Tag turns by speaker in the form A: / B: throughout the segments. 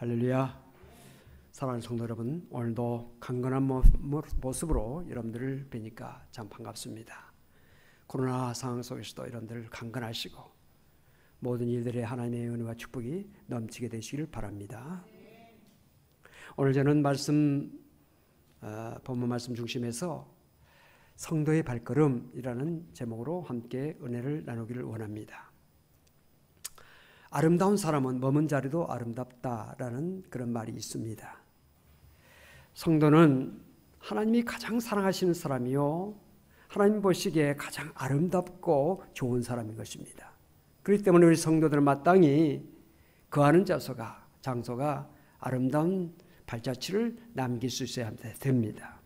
A: 할렐루야. 사랑하는 성도 여러분, 오늘도 강건한 모습으로 여러분들을 뵈니까 참 반갑습니다. 코로나 상황 속에서도 여러분들 강건하시고 모든 일들에 하나님의 은혜와 축복이 넘치게 되시길 바랍니다. 오늘 저는 본문 말씀 중심에서 성도의 발걸음이라는 제목으로 함께 은혜를 나누기를 원합니다. 아름다운 사람은 머문 자리도 아름답다라는 그런 말이 있습니다. 성도는 하나님이 가장 사랑하시는 사람이요, 하나님 보시기에 가장 아름답고 좋은 사람인 것입니다. 그렇기 때문에 우리 성도들은 마땅히 거하는 장소가 아름다운 발자취를 남길 수 있어야 됩니다.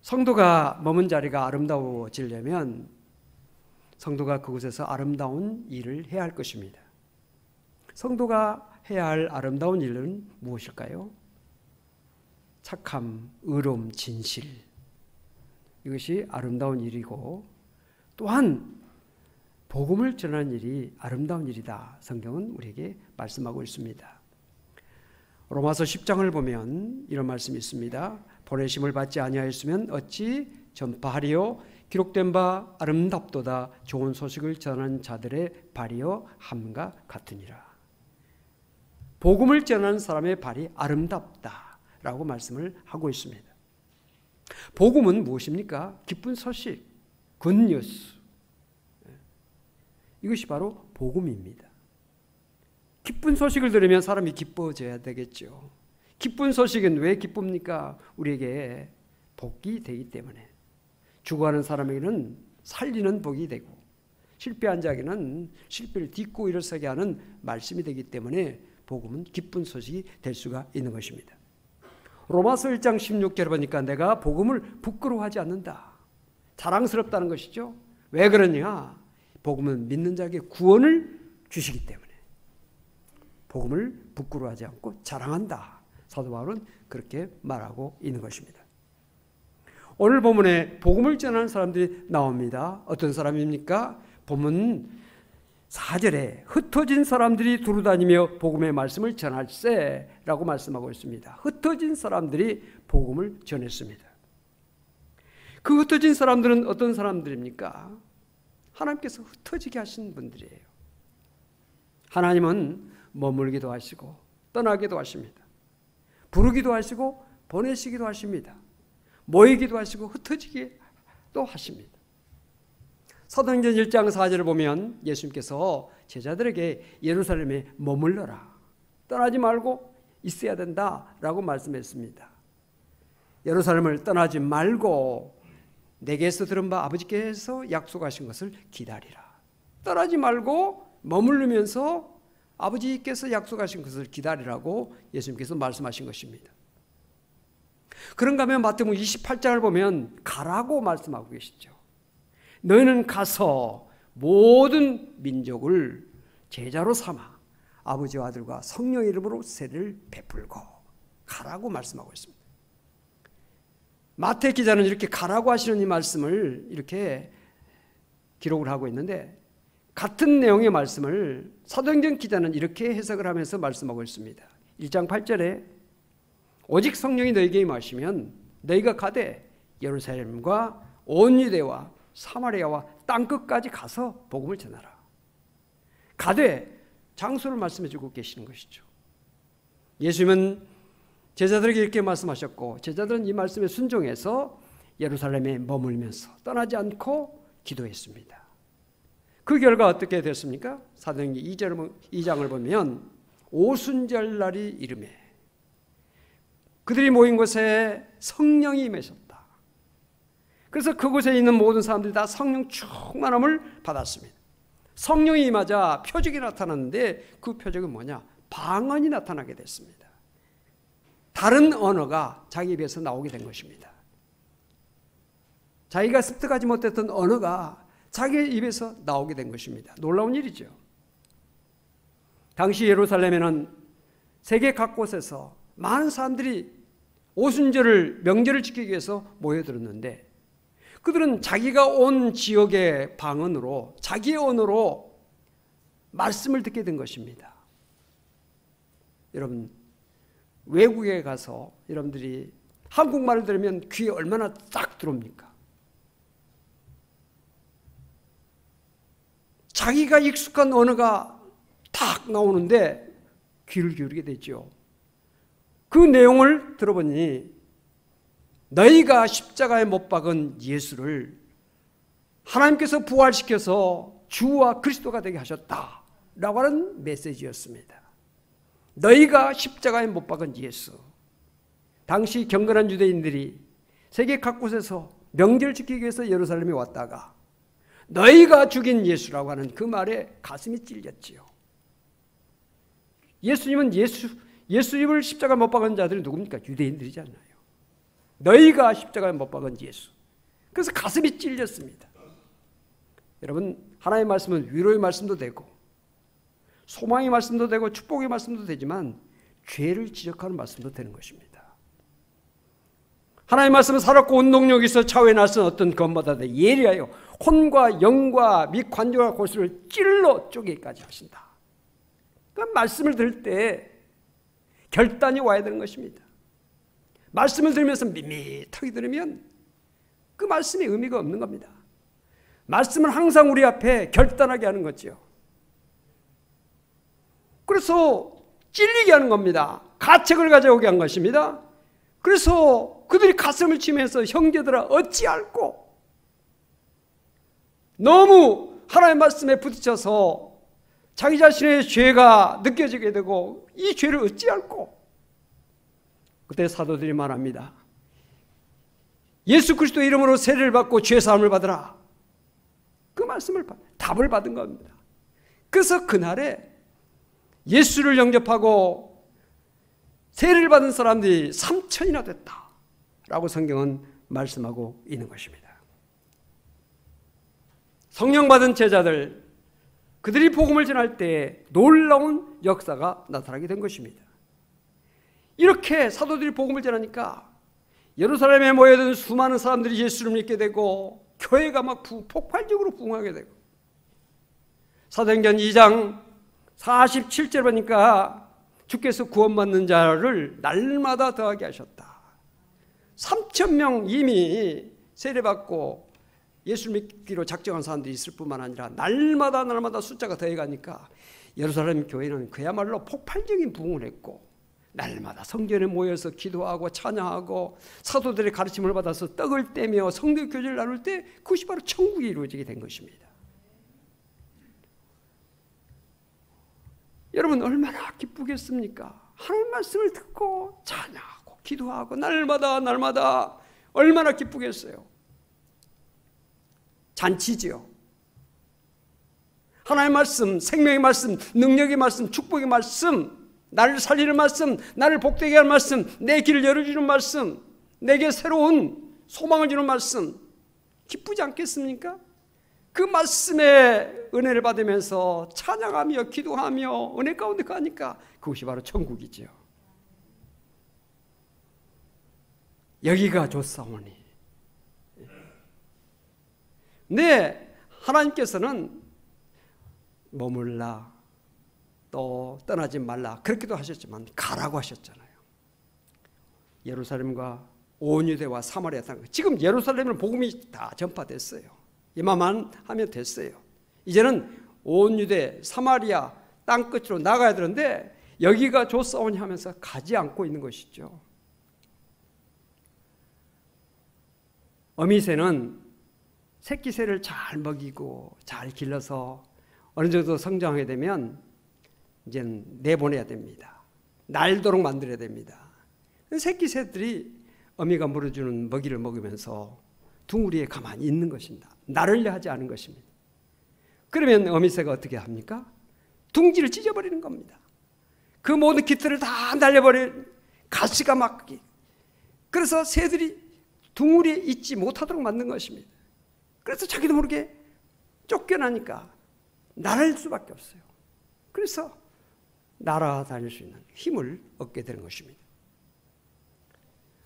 A: 성도가 머문 자리가 아름다워지려면 성도가 그곳에서 아름다운 일을 해야 할 것입니다. 성도가 해야 할 아름다운 일은 무엇일까요? 착함, 의로움, 진실, 이것이 아름다운 일이고, 또한 복음을 전하는 일이 아름다운 일이다, 성경은 우리에게 말씀하고 있습니다. 로마서 10장을 보면 이런 말씀이 있습니다. 보내심을 받지 아니하였으면 어찌 전파하리요? 기록된 바 아름답도다. 좋은 소식을 전하는 자들의 발이여 함과 같으니라. 복음을 전하는 사람의 발이 아름답다라고 말씀을 하고 있습니다. 복음은 무엇입니까? 기쁜 소식, 굿뉴스. 이것이 바로 복음입니다. 기쁜 소식을 들으면 사람이 기뻐져야 되겠죠. 기쁜 소식은 왜 기쁩니까? 우리에게 복이 되기 때문에. 죽어가는 사람에게는 살리는 복이 되고, 실패한 자에게는 실패를 딛고 일어서게 하는 말씀이 되기 때문에 복음은 기쁜 소식이 될 수가 있는 것입니다. 로마서 1장 16절을 보니까 내가 복음을 부끄러워하지 않는다, 자랑스럽다는 것이죠. 왜 그러냐? 복음은 믿는 자에게 구원을 주시기 때문에 복음을 부끄러워하지 않고 자랑한다. 사도 바울은 그렇게 말하고 있는 것입니다. 오늘 본문에 복음을 전하는 사람들이 나옵니다. 어떤 사람입니까? 본문 4절에 흩어진 사람들이 두루다니며 복음의 말씀을 전할세라고 말씀하고 있습니다. 흩어진 사람들이 복음을 전했습니다. 그 흩어진 사람들은 어떤 사람들입니까? 하나님께서 흩어지게 하신 분들이에요. 하나님은 머물기도 하시고 떠나기도 하십니다. 부르기도 하시고 보내시기도 하십니다. 모이기도 하시고 흩어지기도 하십니다. 사도행전 1장 4절을 보면 예수님께서 제자들에게 예루살렘에 머물러라, 떠나지 말고 있어야 된다라고 말씀했습니다. 예루살렘을 떠나지 말고 내게서 들은 바 아버지께서 약속하신 것을 기다리라. 떠나지 말고 머무르면서 아버지께서 약속하신 것을 기다리라고 예수님께서 말씀하신 것입니다. 그런가 하면 마태복음 28장을 보면 가라고 말씀하고 계시죠. 너희는 가서 모든 민족을 제자로 삼아 아버지와 아들과 성령의 이름으로 세례를 베풀고 가라고 말씀하고 있습니다. 마태 기자는 이렇게 가라고 하시는 이 말씀을 이렇게 기록을 하고 있는데, 같은 내용의 말씀을 사도행전 기자는 이렇게 해석을 하면서 말씀하고 있습니다. 1장 8절에 오직 성령이 너희에게 임하시면 너희가 가되 예루살렘과 온 유대와 사마리아와 땅끝까지 가서 복음을 전하라. 가되 장소를 말씀해 주고 계시는 것이죠. 예수님은 제자들에게 이렇게 말씀하셨고, 제자들은 이 말씀에 순종해서 예루살렘에 머물면서 떠나지 않고 기도했습니다. 그 결과 어떻게 됐습니까? 사도행전 2장을 보면 오순절 날이 이르매 그들이 모인 곳에 성령이 임하셨다. 그래서 그곳에 있는 모든 사람들이 다 성령 충만함을 받았습니다. 성령이 임하자 표적이 나타났는데 그 표적은 뭐냐? 방언이 나타나게 됐습니다. 다른 언어가 자기 입에서 나오게 된 것입니다. 자기가 습득하지 못했던 언어가 자기 입에서 나오게 된 것입니다. 놀라운 일이죠. 당시 예루살렘에는 세계 각곳에서 많은 사람들이 오순절을, 명절을 지키기 위해서 모여들었는데, 그들은 자기가 온 지역의 방언으로, 자기의 언어로 말씀을 듣게 된 것입니다. 여러분 외국에 가서 여러분들이 한국말을 들으면 귀에 얼마나 딱 들어옵니까? 자기가 익숙한 언어가 딱 나오는데 귀를 기울이게 되죠. 그 내용을 들어보니 너희가 십자가에 못 박은 예수를 하나님께서 부활시켜서 주와 그리스도가 되게 하셨다라고 하는 메시지였습니다. 너희가 십자가에 못 박은 예수. 당시 경건한 유대인들이 세계 각곳에서 명절을 지키기 위해서 예루살렘에 왔다가 너희가 죽인 예수라고 하는 그 말에 가슴이 찔렸지요. 예수님을 십자가에 못 박은 자들이 누굽니까? 유대인들이잖아요. 너희가 십자가에 못 박은 예수. 그래서 가슴이 찔렸습니다. 여러분, 하나님의 말씀은 위로의 말씀도 되고 소망의 말씀도 되고 축복의 말씀도 되지만 죄를 지적하는 말씀도 되는 것입니다. 하나님의 말씀은 살았고 운동력이 있어 차후에 나선 어떤 것보다 예리하여 혼과 영과 및 관절과 골수를 찔러 쪼개기까지 하신다. 그 말씀을 들을 때 결단이 와야 되는 것입니다. 말씀을 들으면서 밋밋하게 들으면 그 말씀의 의미가 없는 겁니다. 말씀은 항상 우리 앞에 결단하게 하는 거죠. 그래서 찔리게 하는 겁니다. 가책을 가져오게 한 것입니다. 그래서 그들이 가슴을 치면서 형제들아 어찌할꼬, 너무 하나님의 말씀에 부딪혀서 자기 자신의 죄가 느껴지게 되고 이 죄를 어찌할꼬. 그때 사도들이 말합니다. 예수 그리스도 이름으로 세례를 받고 죄사함을 받으라. 그 말씀을 답을 받은 겁니다. 그래서 그날에 예수를 영접하고 세례를 받은 사람들이 3,000이나 됐다라고 성경은 말씀하고 있는 것입니다. 성령 받은 제자들, 그들이 복음을 전할 때 놀라운 역사가 나타나게 된 것입니다. 이렇게 사도들이 복음을 전하니까 예루살렘에 모여든 수많은 사람들이 예수를 믿게 되고 교회가 막 폭발적으로 부흥하게 되고, 사도행전 2장 47절 보니까 주께서 구원받는 자를 날마다 더하게 하셨다. 3,000명 이미 세례받고 예수 믿기로 작정한 사람들이 있을 뿐만 아니라 날마다 숫자가 더해가니까 예루살렘 교회는 그야말로 폭발적인 부흥을 했고, 날마다 성전에 모여서 기도하고 찬양하고 사도들의 가르침을 받아서 떡을 떼며 성도 교제를 나눌 때 그것이 바로 천국이 이루어지게 된 것입니다. 여러분 얼마나 기쁘겠습니까? 하나님 말씀을 듣고 찬양하고 기도하고 날마다 얼마나 기쁘겠어요. 잔치지요. 하나님의 말씀, 생명의 말씀, 능력의 말씀, 축복의 말씀, 나를 살리는 말씀, 나를 복되게 할 말씀, 내 길을 열어주는 말씀, 내게 새로운 소망을 주는 말씀, 기쁘지 않겠습니까? 그 말씀의 은혜를 받으면서 찬양하며 기도하며 은혜 가운데 가니까 그것이 바로 천국이지요. 여기가 좋사오니. 네, 하나님께서는 머물라, 또 떠나지 말라 그렇게도 하셨지만 가라고 하셨잖아요. 예루살렘과 온 유대와 사마리아 땅, 지금 예루살렘은 복음이 다 전파됐어요. 이만만 하면 됐어요. 이제는 온 유대 사마리아 땅 끝으로 나가야 되는데 여기가 좋사오니 하면서 가지 않고 있는 것이죠. 어미새는 새끼새를 잘 먹이고 잘 길러서 어느 정도 성장하게 되면 이제는 내보내야 됩니다. 날도록 만들어야 됩니다. 새끼새들이 어미가 물어주는 먹이를 먹으면서 둥우리에 가만히 있는 것입니다. 나르려 하지 않은 것입니다. 그러면 어미새가 어떻게 합니까? 둥지를 찢어버리는 겁니다. 그 모든 깃들을 다 날려버린 가시가 막, 그래서 새들이 둥우리에 있지 못하도록 만든 것입니다. 그래서 자기도 모르게 쫓겨나니까 날아갈 수밖에 없어요. 그래서 날아다닐 수 있는 힘을 얻게 되는 것입니다.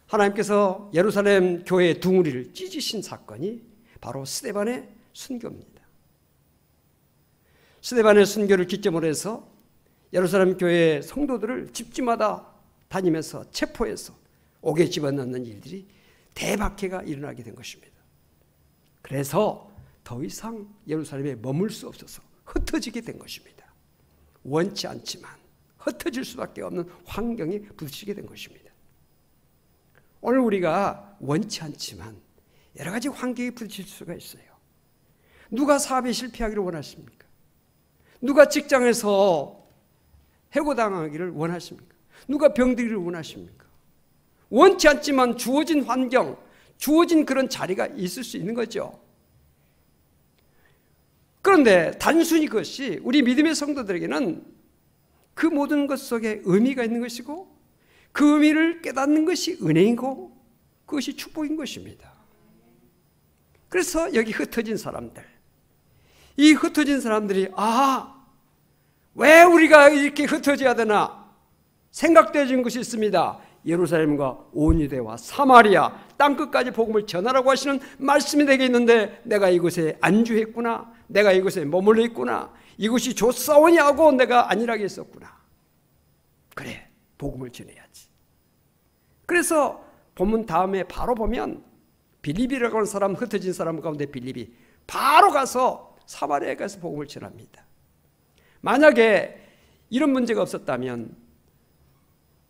A: 하나님께서 예루살렘 교회의 둥우리를 찢으신 사건이 바로 스데반의 순교입니다. 스데반의 순교를 기점으로 해서 예루살렘 교회 성도들을 집집마다 다니면서 체포해서 옥에 집어넣는 일들이 대박해가 일어나게 된 것입니다. 그래서 더 이상 예루살렘에 머물 수 없어서 흩어지게 된 것입니다. 원치 않지만 흩어질 수밖에 없는 환경에 부딪히게 된 것입니다. 오늘 우리가 원치 않지만 여러 가지 환경에 부딪힐 수가 있어요. 누가 사업에 실패하기를 원하십니까? 누가 직장에서 해고당하기를 원하십니까? 누가 병들기를 원하십니까? 원치 않지만 주어진 환경, 주어진 그런 자리가 있을 수 있는 거죠. 그런데 단순히 그것이 우리 믿음의 성도들에게는 그 모든 것 속에 의미가 있는 것이고 그 의미를 깨닫는 것이 은혜이고 그것이 축복인 것입니다. 그래서 여기 흩어진 사람들, 이 흩어진 사람들이 왜 우리가 이렇게 흩어져야 되나 생각되어진 것이 있습니다. 예루살렘과 온 유대와 사마리아 땅끝까지 복음을 전하라고 하시는 말씀이 내게 있는데 내가 이곳에 안주했구나, 내가 이곳에 머물러 있구나, 이곳이 좋사오냐고 내가 안일하게 했었구나. 그래, 복음을 전해야지. 그래서 본문 다음에 바로 보면 빌립이라고 하는 사람, 흩어진 사람 가운데 빌립이 바로 가서 사마리아에 가서 복음을 전합니다. 만약에 이런 문제가 없었다면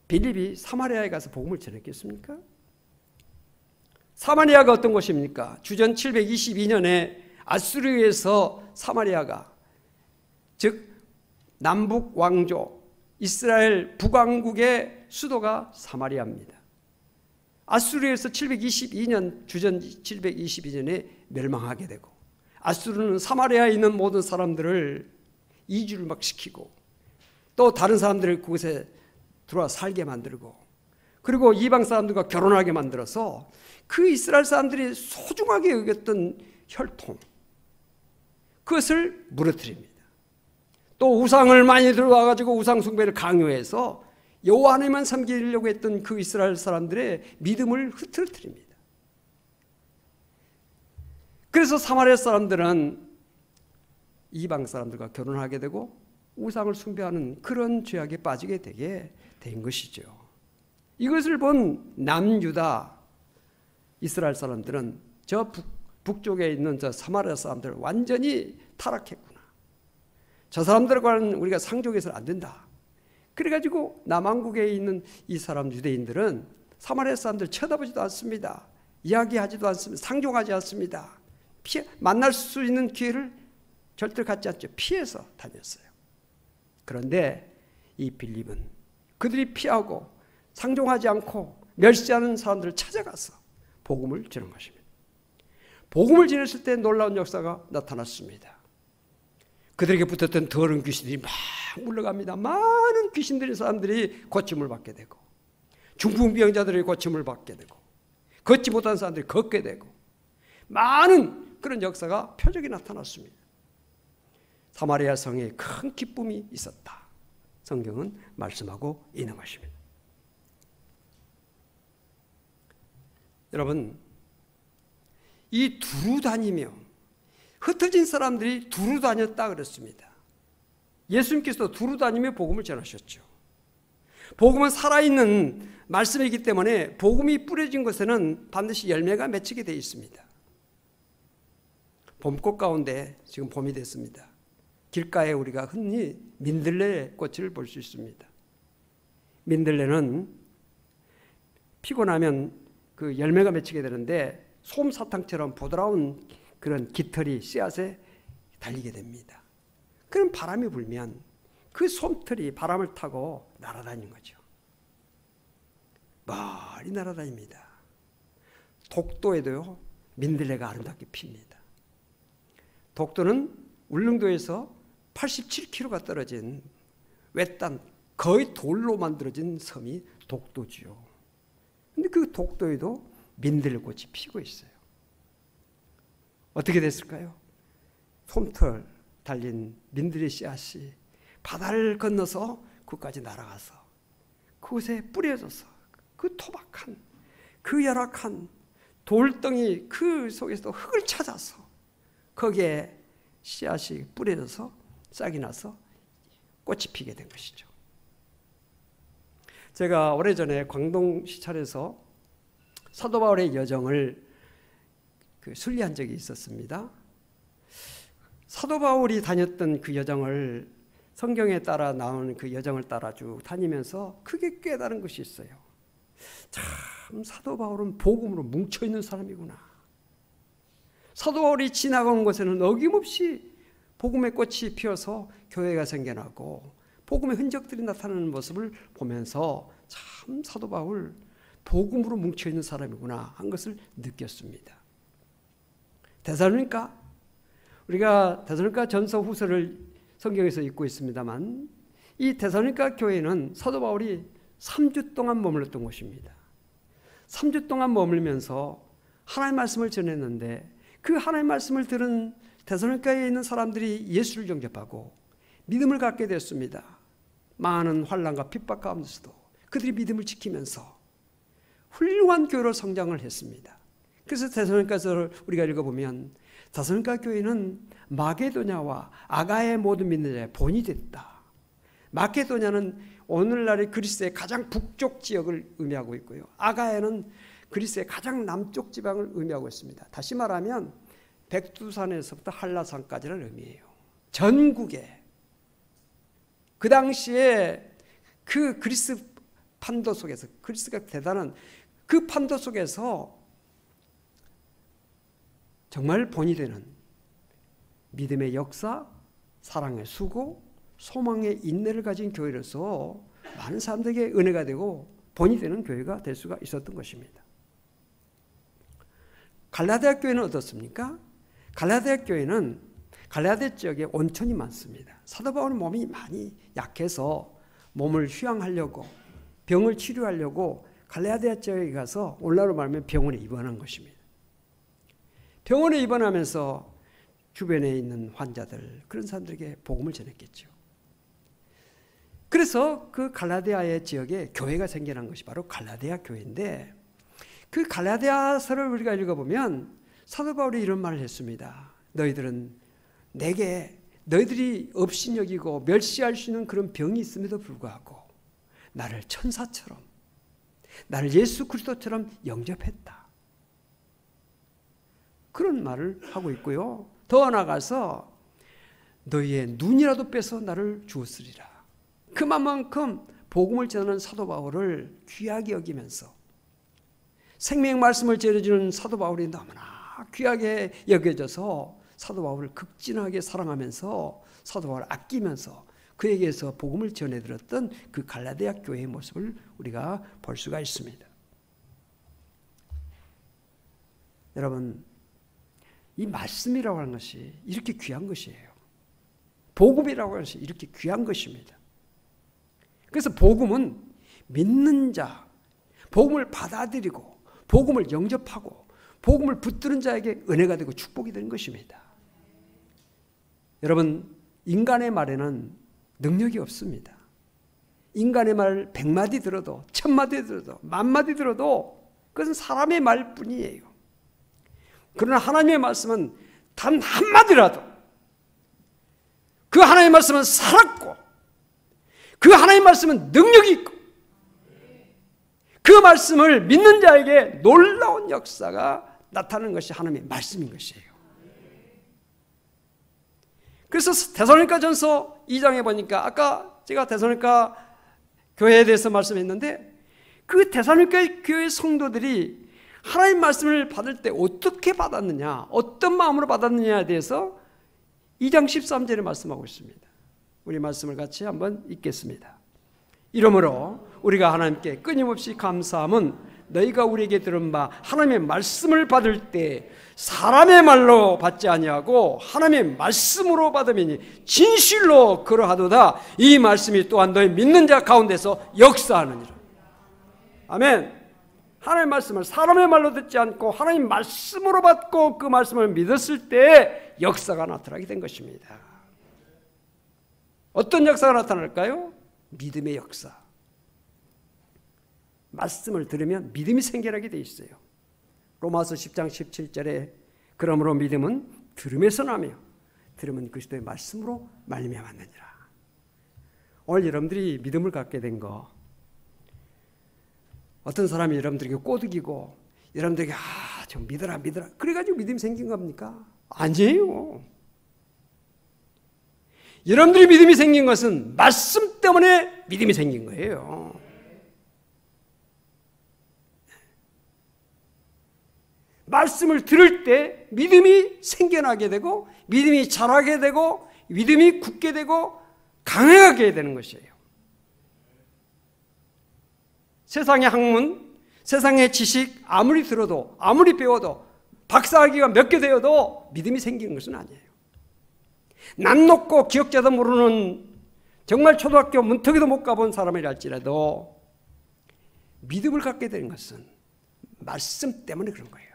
A: 빌립이 사마리아에 가서 복음을 전했겠습니까? 사마리아가 어떤 곳입니까? 주전 722년에 아수르에서 사마리아가, 즉 남북 왕조 이스라엘 북왕국의 수도가 사마리아입니다. 아수르에서 722년, 주전 722년에 멸망하게 되고 아수르는 사마리아에 있는 모든 사람들을 이주를 막 시키고 또 다른 사람들을 그곳에 들어와 살게 만들고 그리고 이방 사람들과 결혼하게 만들어서 그 이스라엘 사람들이 소중하게 여겼던 혈통, 그것을 무너뜨립니다. 또 우상을 많이 들어와가지고 우상 숭배를 강요해서 여호와 하나님만 섬기려고 했던 그 이스라엘 사람들의 믿음을 흐트러뜨립니다. 그래서 사마리아 사람들은 이방 사람들과 결혼하게 되고 우상을 숭배하는 그런 죄악에 빠지게 되게 된 것이죠. 이것을 본 남유다 이스라엘 사람들은 저 북쪽에 있는 저 사마리아 사람들 완전히 타락했구나. 저 사람들과는 우리가 상종해서는 안 된다. 그래가지고 남왕국에 있는 이 사람 유대인들은 사마리아 사람들 쳐다보지도 않습니다. 이야기하지도 않습니다. 상종하지 않습니다. 만날 수 있는 기회를 절대 갖지 않죠. 피해서 다녔어요. 그런데 이 빌립은 그들이 피하고 상종하지 않고 멸시하는 사람들을 찾아가서 복음을 전한 것입니다. 복음을 전했을 때 놀라운 역사가 나타났습니다. 그들에게 붙었던 더러운 귀신들이 막 물러갑니다. 많은 귀신들의 사람들이 고침을 받게 되고 중풍병자들이 고침을 받게 되고 걷지 못한 사람들이 걷게 되고 많은 그런 역사가 표적이 나타났습니다. 사마리아 성에 큰 기쁨이 있었다. 성경은 말씀하고 있는 것입니다. 여러분, 이 두루 다니며 흩어진 사람들이 두루 다녔다 그랬습니다. 예수님께서 두루 다니며 복음을 전하셨죠. 복음은 살아있는 말씀이기 때문에 복음이 뿌려진 곳에는 반드시 열매가 맺히게 되어 있습니다. 봄꽃 가운데 지금 봄이 됐습니다. 길가에 우리가 흔히 민들레 꽃을 볼 수 있습니다. 민들레는 피고 나면 그 열매가 맺히게 되는데 솜사탕처럼 부드러운 그런 깃털이 씨앗에 달리게 됩니다. 그럼 바람이 불면 그 솜털이 바람을 타고 날아다니는 거죠. 멀리 날아다닙니다. 독도에도요 민들레가 아름답게 핍니다. 독도는 울릉도에서 87km가 떨어진 외딴 거의 돌로 만들어진 섬이 독도지요. 근데 그 독도에도 민들레꽃이 피고 있어요. 어떻게 됐을까요? 솜털 달린 민들레 씨앗이 바다를 건너서 그까지 날아가서 그곳에 뿌려져서 그 토박한 그 열악한 돌덩이 그 속에서 흙을 찾아서 거기에 씨앗이 뿌려져서 싹이 나서 꽃이 피게 된 것이죠. 제가 오래전에 광동 시찰에서 사도 바울의 여정을 순리한 적이 있었습니다. 사도 바울이 다녔던 그 여정을 성경에 따라 나오는 그 여정을 따라 쭉 다니면서 크게 깨달은 것이 있어요. 참 사도 바울은 복음으로 뭉쳐있는 사람이구나. 사도 바울이 지나간 곳에는 어김없이 복음의 꽃이 피어서 교회가 생겨나고 복음의 흔적들이 나타나는 모습을 보면서 참 사도 바울 복음으로 뭉쳐있는 사람이구나 한 것을 느꼈습니다. 데살로니가, 우리가 데살로니가 전서 후서를 성경에서 읽고 있습니다만 이 데살로니가 교회는 사도 바울이 3주 동안 머물렀던 곳입니다. 3주 동안 머물면서 하나님의 말씀을 전했는데 그 하나님의 말씀을 들은 데살로니가에 있는 사람들이 예수를 영접하고 믿음을 갖게 됐습니다. 많은 환난과 핍박 가운데서도 그들이 믿음을 지키면서 훌륭한 교회로 성장을 했습니다. 그래서 데살로니가서를 우리가 읽어보면 데살로니가 교회는 마게도냐와 아가의 모든 믿는 자의 본이 됐다. 마게도냐는 오늘날의 그리스의 가장 북쪽 지역을 의미하고 있고요. 아가야는 그리스의 가장 남쪽 지방을 의미하고 있습니다. 다시 말하면 백두산에서부터 한라산까지를 의미해요. 전국에 그 당시에 그 그리스 판도 속에서, 그리스가 대단한 그 판도 속에서 정말 본이 되는 믿음의 역사, 사랑의 수고, 소망의 인내를 가진 교회로서 많은 사람들에게 은혜가 되고 본이 되는 교회가 될 수가 있었던 것입니다. 갈라디아 교회는 어떻습니까? 갈라디아 교회는 갈라디아 지역에 온천이 많습니다. 사도 바울은 몸이 많이 약해서 몸을 휴양하려고, 병을 치료하려고 갈라디아 지역에 가서 오늘날로 말하면 병원에 입원한 것입니다. 병원에 입원하면서 주변에 있는 환자들, 그런 사람들에게 복음을 전했겠죠. 그래서 그 갈라디아의 지역에 교회가 생겨난 것이 바로 갈라디아 교회인데, 그 갈라디아서를 우리가 읽어보면 사도 바울이 이런 말을 했습니다. 너희들은 내게 너희들이 업신여기고 멸시할 수 있는 그런 병이 있음에도 불구하고 나를 천사처럼, 나를 예수 그리스도처럼 영접했다. 그런 말을 하고 있고요. 더 나아가서 너희의 눈이라도 빼서 나를 주었으리라. 그만큼 복음을 전하는 사도 바울을 귀하게 여기면서 생명 말씀을 전해주는 사도 바울이 너무나 귀하게 여겨져서 사도 바울을 극진하게 사랑하면서 사도 바울을 아끼면서 그에게서 복음을 전해들었던 그 갈라디아 교회의 모습을 우리가 볼 수가 있습니다. 여러분, 이 말씀이라고 하는 것이 이렇게 귀한 것이에요. 복음이라고 하는 것이 이렇게 귀한 것입니다. 그래서 복음은 믿는 자, 복음을 받아들이고 복음을 영접하고 복음을 붙드는 자에게 은혜가 되고 축복이 되는 것입니다. 여러분, 인간의 말에는 능력이 없습니다. 인간의 말 100마디 들어도 1000마디 들어도 10,000마디 들어도 그것은 사람의 말뿐이에요. 그러나 하나님의 말씀은 단 한마디라도 그 하나님의 말씀은 살았고 그 하나님의 말씀은 능력이 있고 그 말씀을 믿는 자에게 놀라운 역사가 나타나는 것이 하나님의 말씀인 것이에요. 그래서 데살로니가전서 2장에 보니까 아까 제가 데살로니가 교회에 대해서 말씀했는데 그 데살로니가 교회 성도들이 하나님 말씀을 받을 때 어떻게 받았느냐, 어떤 마음으로 받았느냐에 대해서 2장 13절에 말씀하고 있습니다. 우리 말씀을 같이 한번 읽겠습니다. 이러므로 우리가 하나님께 끊임없이 감사함은 너희가 우리에게 들은 바 하나님의 말씀을 받을 때 사람의 말로 받지 아니하고 하나님의 말씀으로 받음이니 진실로 그러하도다. 이 말씀이 또한 너희 믿는 자 가운데서 역사하느니라. 아멘. 하나님의 말씀을 사람의 말로 듣지 않고 하나님 말씀으로 받고 그 말씀을 믿었을 때 역사가 나타나게 된 것입니다. 어떤 역사가 나타날까요? 믿음의 역사. 말씀을 들으면 믿음이 생겨나게 돼 있어요. 로마서 10장 17절에 그러므로 믿음은 들음에서 나며 들음은 그리스도의 말씀으로 말미암았느니라. 오늘 여러분들이 믿음을 갖게 된 거, 어떤 사람이 여러분들에게 꼬드기고 여러분들에게 좀 믿어라 그래가지고 믿음이 생긴 겁니까? 아니에요. 여러분들이 믿음이 생긴 것은 말씀 때문에 믿음이 생긴 거예요. 말씀을 들을 때 믿음이 생겨나게 되고 믿음이 자라게 되고 믿음이 굳게 되고 강하게 되는 것이에요. 세상의 학문, 세상의 지식 아무리 들어도 아무리 배워도 박사학위가 몇 개 되어도 믿음이 생기는 것은 아니에요. 난 높고 기억자도 모르는 정말 초등학교 문턱에도 못 가본 사람이랄지라도 믿음을 갖게 되는 것은 말씀 때문에 그런 거예요.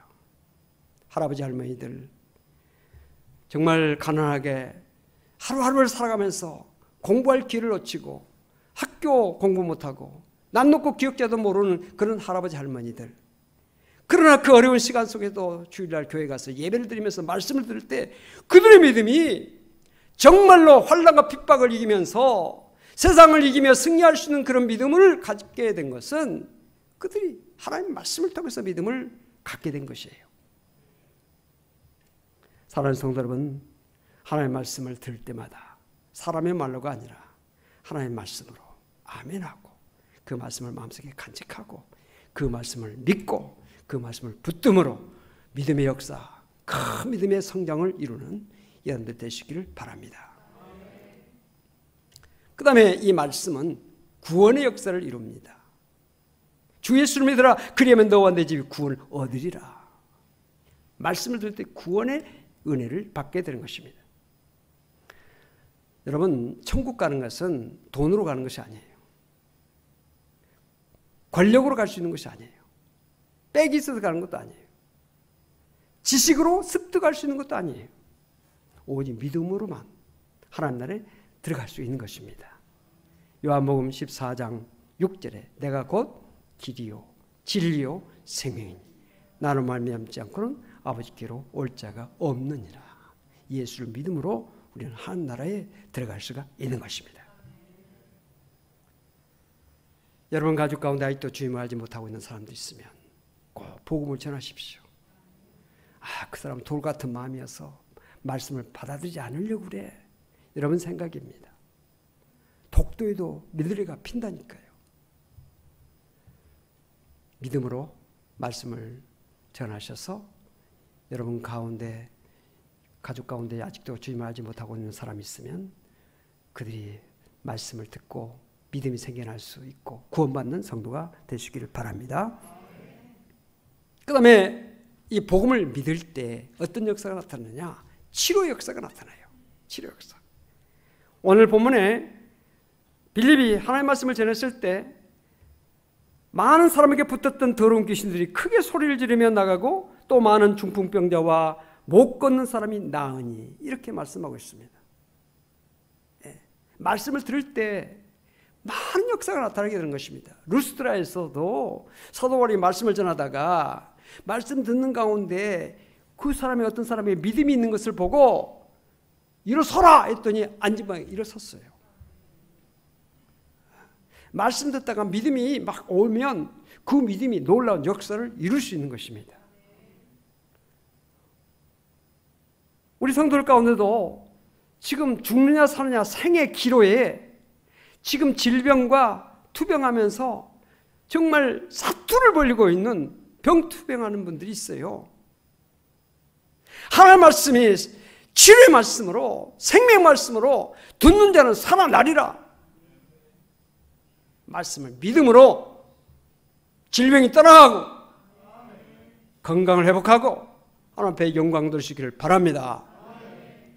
A: 할아버지 할머니들 정말 가난하게 하루하루를 살아가면서 공부할 기회를 놓치고 학교 공부 못하고 난 높고 기억자도 모르는 그런 할아버지 할머니들, 그러나 그 어려운 시간 속에도 주일날 교회 가서 예배를 드리면서 말씀을 들을 때 그들의 믿음이 정말로 환난과 핍박을 이기면서 세상을 이기며 승리할 수 있는 그런 믿음을 갖게 된 것은 그들이 하나님의 말씀을 통해서 믿음을 갖게 된 것이에요. 사랑하는 성도 여러분, 하나님의 말씀을 들을 때마다 사람의 말로가 아니라 하나님의 말씀으로 아멘하고 그 말씀을 마음속에 간직하고 그 말씀을 믿고 그 말씀을 붙듦으로 믿음의 역사, 큰 믿음의 성장을 이루는 여러분들 되시기를 바랍니다. 그 다음에 이 말씀은 구원의 역사를 이룹니다. 주 예수를 믿으라 그리하면 너와 내 집이 구원을 얻으리라. 말씀을 들을 때 구원의 은혜를 받게 되는 것입니다. 여러분, 천국 가는 것은 돈으로 가는 것이 아니에요. 권력으로 갈 수 있는 것이 아니에요. 빽이 있어서 가는 것도 아니에요. 지식으로 습득할 수 있는 것도 아니에요. 오직 믿음으로만 하나님 나라에 들어갈 수 있는 것입니다. 요한복음 14장 6절에 내가 곧 길이요 진리요 생명이니 나로 말미암지 않고는 아버지께로 올 자가 없느니라. 예수를 믿음으로 우리는 하나님 나라에 들어갈 수가 있는 것입니다. 여러분 가족 가운데 아직도 주님을 알지 못하고 있는 사람도 있으면 꼭 복음을 전하십시오. 그 사람은 돌 같은 마음이어서 말씀을 받아들이지 않으려고 그래. 여러분 생각입니다. 독도에도 밀레리가 핀다니까요. 믿음으로 말씀을 전하셔서 여러분 가운데 가족 가운데 아직도 주님을 알지 못하고 있는 사람이 있으면 그들이 말씀을 듣고 믿음이 생겨날 수 있고 구원받는 성도가 되시기를 바랍니다. 그 다음에 이 복음을 믿을 때 어떤 역사가 나타나느냐? 치료의 역사가 나타나요. 치료 역사. 오늘 본문에 빌립이 하나님의 말씀을 전했을 때 많은 사람에게 붙었던 더러운 귀신들이 크게 소리를 지르며 나가고 또 많은 중풍병자와 못 걷는 사람이 나으니 이렇게 말씀하고 있습니다. 말씀을 들을 때 많은 역사가 나타나게 되는 것입니다. 루스드라에서도 사도 바울이 말씀을 전하다가 말씀 듣는 가운데 그 사람이 어떤 사람의 믿음이 있는 것을 보고 일어서라 했더니 앉은 방에 일어섰어요. 말씀 듣다가 믿음이 막 오면 그 믿음이 놀라운 역사를 이룰 수 있는 것입니다. 우리 성도들 가운데도 지금 죽느냐 사느냐 생의 기로에 지금 질병과 투병하면서 정말 사투를 벌이고 있는 병투병하는 분들이 있어요. 하나님의 말씀이 치료의 말씀으로 생명 말씀으로 듣는 자는 살아나리라. 말씀을 믿음으로 질병이 떠나가고 건강을 회복하고 하나님 앞에 영광 돌리시기를 바랍니다.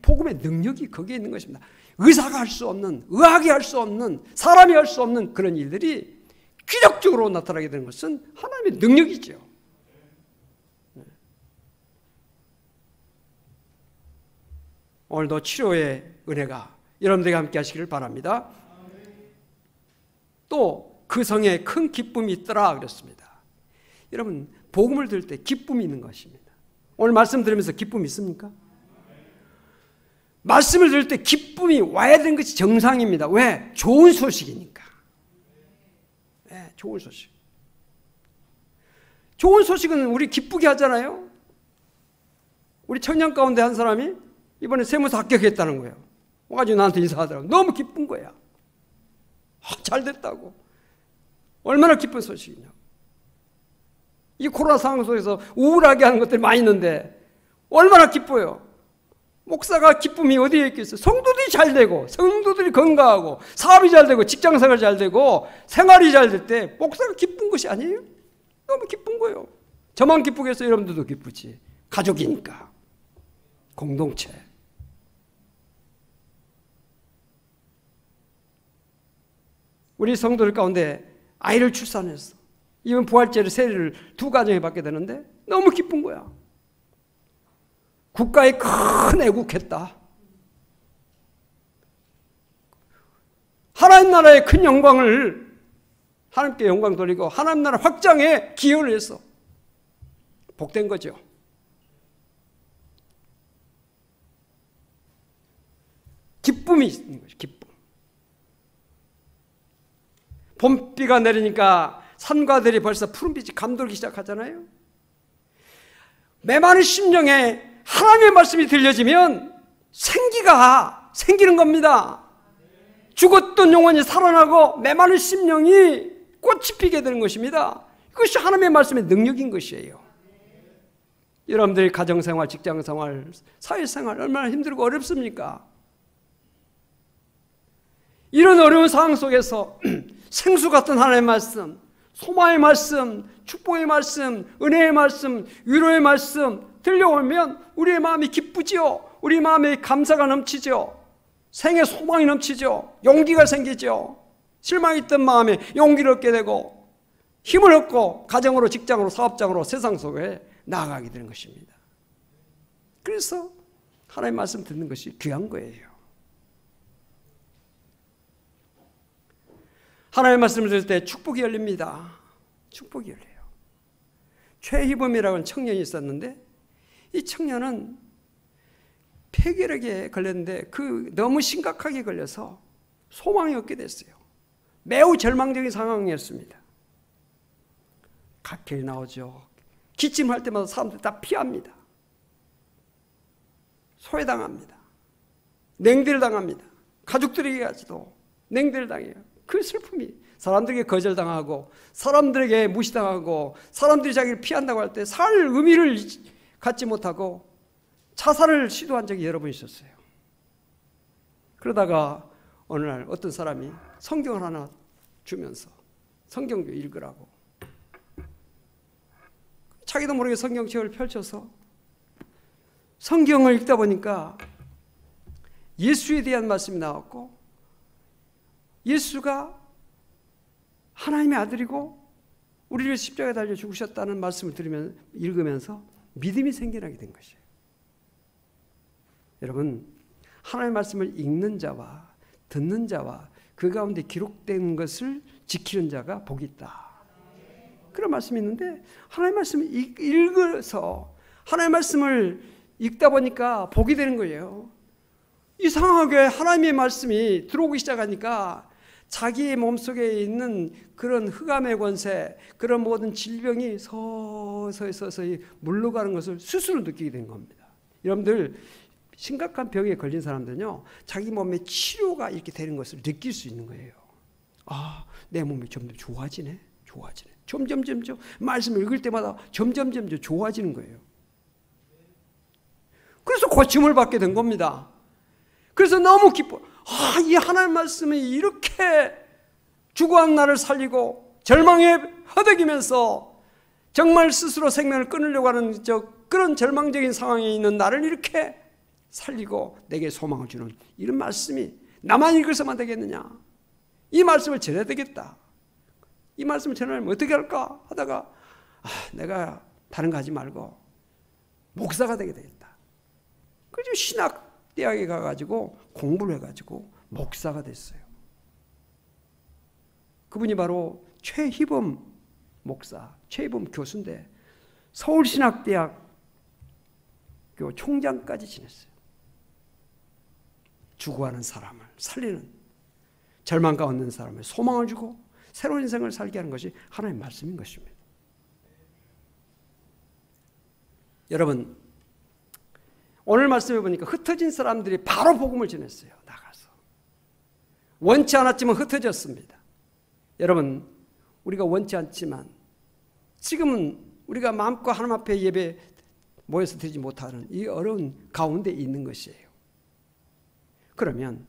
A: 복음의 능력이 거기에 있는 것입니다. 의사가 할 수 없는, 의학이 할 수 없는, 사람이 할 수 없는 그런 일들이 기적적으로 나타나게 되는 것은 하나님의 능력이죠. 오늘도 치료의 은혜가 여러분들에게 함께 하시기를 바랍니다. 또 그 성에 큰 기쁨이 있더라 그랬습니다. 여러분 복음을 들을 때 기쁨이 있는 것입니다. 오늘 말씀 들으면서 기쁨이 있습니까? 말씀을 들을 때 기쁨이 와야 되는 것이 정상입니다. 왜? 좋은 소식이니까. 네, 좋은 소식. 좋은 소식은 우리 기쁘게 하잖아요. 우리 청년 가운데 한 사람이 이번에 세무사 합격했다는 거예요. 와가지고 나한테 인사하더라고. 너무 기쁜 거야. 잘 됐다고. 얼마나 기쁜 소식이냐. 이 코로나 상황 속에서 우울하게 하는 것들이 많이 있는데 얼마나 기뻐요. 목사가 기쁨이 어디에 있겠어요? 성도들이 잘 되고, 성도들이 건강하고, 사업이 잘 되고, 직장생활 잘 되고, 생활이 잘 될 때 목사가 기쁜 것이 아니에요? 너무 기쁜 거예요. 저만 기쁘겠어요? 여러분들도 기쁘지. 가족이니까. 공동체. 우리 성도들 가운데 아이를 출산했어. 이번 부활절에 세례를 2가정에 받게 되는데 너무 기쁜 거야. 국가에 큰 애국했다. 하나님 나라의 큰 영광을 하나님께 영광 돌리고 하나님 나라 확장에 기여를 했어. 복된 거죠. 기쁨이 있는 거죠. 기쁨. 봄비가 내리니까 산과들이 벌써 푸른빛이 감돌기 시작하잖아요. 메마른 심령에 하나님의 말씀이 들려지면 생기가 생기는 겁니다. 죽었던 영혼이 살아나고 메마른 심령이 꽃이 피게 되는 것입니다. 이것이 하나님의 말씀의 능력인 것이에요. 여러분들이 가정생활, 직장생활, 사회생활 얼마나 힘들고 어렵습니까? 이런 어려운 상황 속에서 생수 같은 하나님의 말씀, 소망의 말씀, 축복의 말씀, 은혜의 말씀, 위로의 말씀 들려오면 우리의 마음이 기쁘지요. 우리 마음에 감사가 넘치죠. 생에 소망이 넘치죠. 용기가 생기죠. 실망했던 마음에 용기를 얻게 되고 힘을 얻고 가정으로, 직장으로, 사업장으로 세상 속에 나아가게 되는 것입니다. 그래서 하나님의 말씀 듣는 것이 귀한 거예요. 하나님의 말씀을 들을 때 축복이 열립니다. 축복이 열려요. 최희범이라고 하는 청년이 있었는데 이 청년은 폐결핵에 걸렸는데 너무 심각하게 걸려서 소망이 없게 됐어요. 매우 절망적인 상황이었습니다. 각혈이 나오죠. 기침할 때마다 사람들이 다 피합니다. 소외당합니다. 냉대를 당합니다. 가족들에게까지도 냉대를 당해요. 그 슬픔이 사람들에게 거절당하고 사람들에게 무시당하고 사람들이 자기를 피한다고 할 때 살 의미를 갖지 못하고 자살을 시도한 적이 여러 번 있었어요. 그러다가 어느 날 어떤 사람이 성경을 하나 주면서 성경 좀 읽으라고, 자기도 모르게 성경책을 펼쳐서 성경을 읽다 보니까 예수에 대한 말씀이 나왔고 예수가 하나님의 아들이고 우리를 십자가에 달려 죽으셨다는 말씀을 읽으면서 믿음이 생겨나게 된 것이에요. 여러분, 하나님의 말씀을 읽는 자와 듣는 자와 그 가운데 기록된 것을 지키는 자가 복이 있다. 그런 말씀이 있는데 하나님의 말씀을 읽어서 하나님의 말씀을 읽다 보니까 복이 되는 거예요. 이상하게 하나님의 말씀이 들어오기 시작하니까 자기의 몸속에 있는 그런 흑암의 권세, 그런 모든 질병이 서서히 물러가는 것을 스스로 느끼게 된 겁니다. 여러분들 심각한 병에 걸린 사람들은요, 자기 몸에 치료가 이렇게 되는 것을 느낄 수 있는 거예요. 아, 내 몸이 점점 좋아지네. 점점 말씀을 읽을 때마다 점점 좋아지는 거예요. 그래서 고침을 받게 된 겁니다. 그래서 너무 기뻐. 이 하나님 말씀이 이렇게 죽어간 나를 살리고 절망에 허덕이면서 정말 스스로 생명을 끊으려고 하는 그런 절망적인 상황에 있는 나를 이렇게 살리고 내게 소망을 주는 이런 말씀이 나만 읽어서만 되겠느냐. 이 말씀을 전해야 되겠다. 이 말씀을 전하려면 어떻게 할까 하다가 내가 다른 거 하지 말고 목사가 되게 되겠다. 그래서 신학대학에 가가지고 공부를 해가지고 목사가 됐어요. 그분이 바로 최희범 목사, 최희범 교수인데 서울신학대학 총장까지 지냈어요. 죽어가는 사람을 살리는, 절망 가운데 있는 사람을 소망을 주고 새로운 인생을 살게 하는 것이 하나님의 말씀인 것입니다. 여러분, 오늘 말씀해 보니까 흩어진 사람들이 바로 복음을 전했어요. 나가서. 원치 않았지만 흩어졌습니다. 여러분, 우리가 원치 않지만 지금은 우리가 마음껏 하나님 앞에 예배 모여서 드리지 못하는 이 어려운 가운데 있는 것이에요. 그러면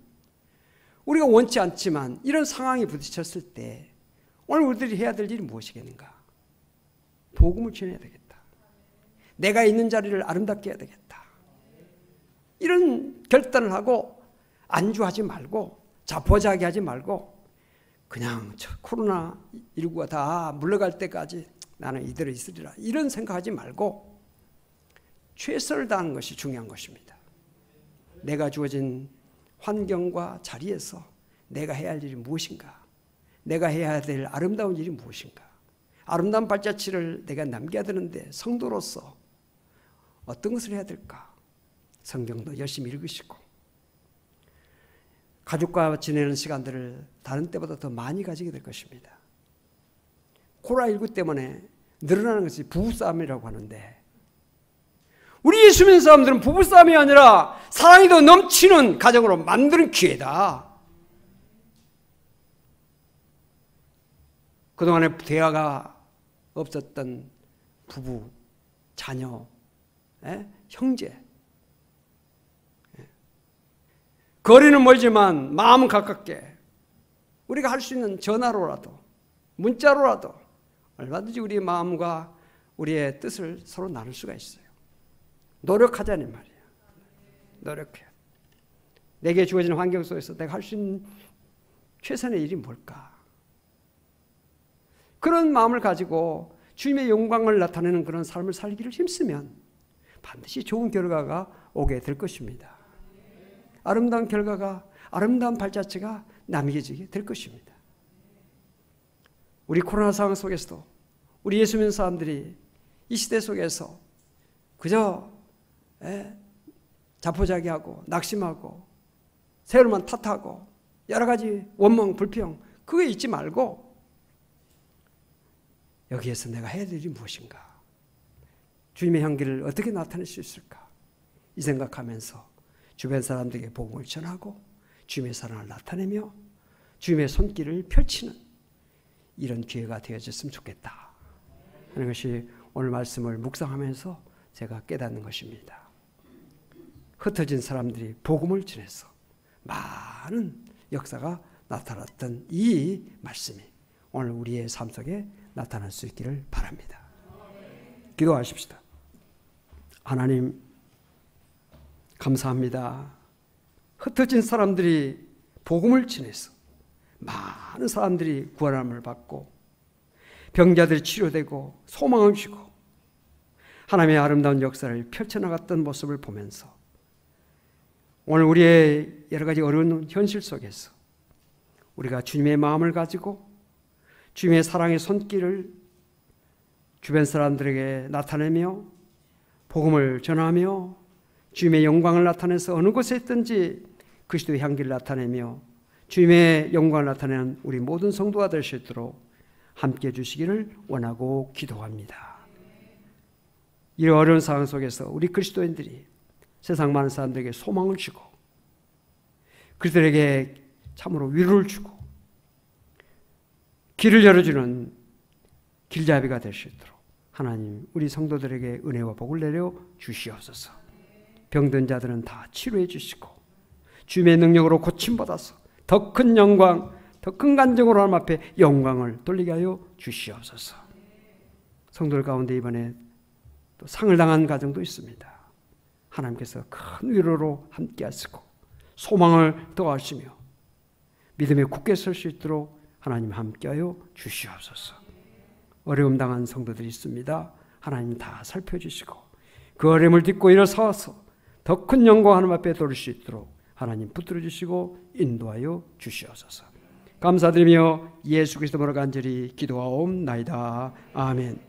A: 우리가 원치 않지만 이런 상황이 부딪혔을 때 오늘 우리들이 해야 될 일이 무엇이겠는가? 복음을 전해야 되겠다. 내가 있는 자리를 아름답게 해야 되겠다. 이런 결단을 하고 안주하지 말고 자포자기하지 말고 그냥 코로나19가 다 물러갈 때까지 나는 이대로 있으리라 이런 생각하지 말고 최선을 다하는 것이 중요한 것입니다. 내가 주어진 환경과 자리에서 내가 해야 할 일이 무엇인가? 내가 해야 될 아름다운 일이 무엇인가? 아름다운 발자취를 내가 남겨야 되는데 성도로서 어떤 것을 해야 될까? 성경도 열심히 읽으시고 가족과 지내는 시간들을 다른 때보다 더 많이 가지게 될 것입니다. 코로나19 때문에 늘어나는 것이 부부싸움이라고 하는데 우리 예수 믿는 사람들은 부부싸움이 아니라 사랑이 더 넘치는 가정으로 만드는 기회다. 그동안에 대화가 없었던 부부, 자녀, 형제. 거리는 멀지만 마음은 가깝게 우리가 할 수 있는 전화로라도 문자로라도 얼마든지 우리의 마음과 우리의 뜻을 서로 나눌 수가 있어요. 노력하자는 말이야. 노력해. 내게 주어진 환경 속에서 내가 할 수 있는 최선의 일이 뭘까? 그런 마음을 가지고 주님의 영광을 나타내는 그런 삶을 살기를 힘쓰면 반드시 좋은 결과가 오게 될 것입니다. 아름다운 결과가, 아름다운 발자취가 남겨지게 될 것입니다. 우리 코로나 상황 속에서도 우리 예수 믿는 사람들이 이 시대 속에서 그저 자포자기하고 낙심하고 세월만 탓하고 여러 가지 원망, 불평 그거 잊지 말고 여기에서 내가 해야 될 일이 무엇인가? 주님의 향기를 어떻게 나타낼 수 있을까? 이 생각하면서 주변 사람들에게 복음을 전하고 주님의 사랑을 나타내며 주님의 손길을 펼치는 이런 기회가 되어졌으면 좋겠다 하는 것이 오늘 말씀을 묵상하면서 제가 깨닫는 것입니다. 흩어진 사람들이 복음을 전해서 많은 역사가 나타났던 이 말씀이 오늘 우리의 삶 속에 나타날 수 있기를 바랍니다. 기도하십시다. 하나님 감사합니다. 흩어진 사람들이 복음을 전해서 많은 사람들이 구원함을 받고 병자들이 치료되고 소망을 주고 하나님의 아름다운 역사를 펼쳐나갔던 모습을 보면서 오늘 우리의 여러 가지 어려운 현실 속에서 우리가 주님의 마음을 가지고 주님의 사랑의 손길을 주변 사람들에게 나타내며 복음을 전하며 주님의 영광을 나타내서 어느 곳에 있든지 그리스도의 향기를 나타내며 주님의 영광을 나타내는 우리 모든 성도가 될 수 있도록 함께해 주시기를 원하고 기도합니다. 이 어려운 상황 속에서 우리 그리스도인들이 세상 많은 사람들에게 소망을 주고 그들에게 참으로 위로를 주고 길을 열어주는 길잡이가 될 수 있도록 하나님 우리 성도들에게 은혜와 복을 내려 주시옵소서. 병든 자들은 다 치료해 주시고 주님의 능력으로 고침받아서 더 큰 영광, 더 큰 간증으로 하나님 앞에 영광을 돌리게 하여 주시옵소서. 성도들 가운데 이번에 또 상을 당한 가정도 있습니다. 하나님께서 큰 위로로 함께 하시고 소망을 더하시며 믿음에 굳게 설 수 있도록 하나님 함께하여 주시옵소서. 어려움 당한 성도들이 있습니다. 하나님 다 살펴주시고 그 어려움을 딛고 일어서서 더 큰 영광 하나님 앞에 돌릴 수 있도록 하나님 붙들어 주시고 인도하여 주시옵소서. 감사드리며 예수 그리스도 이름으로 간절히 기도하옵나이다. 아멘.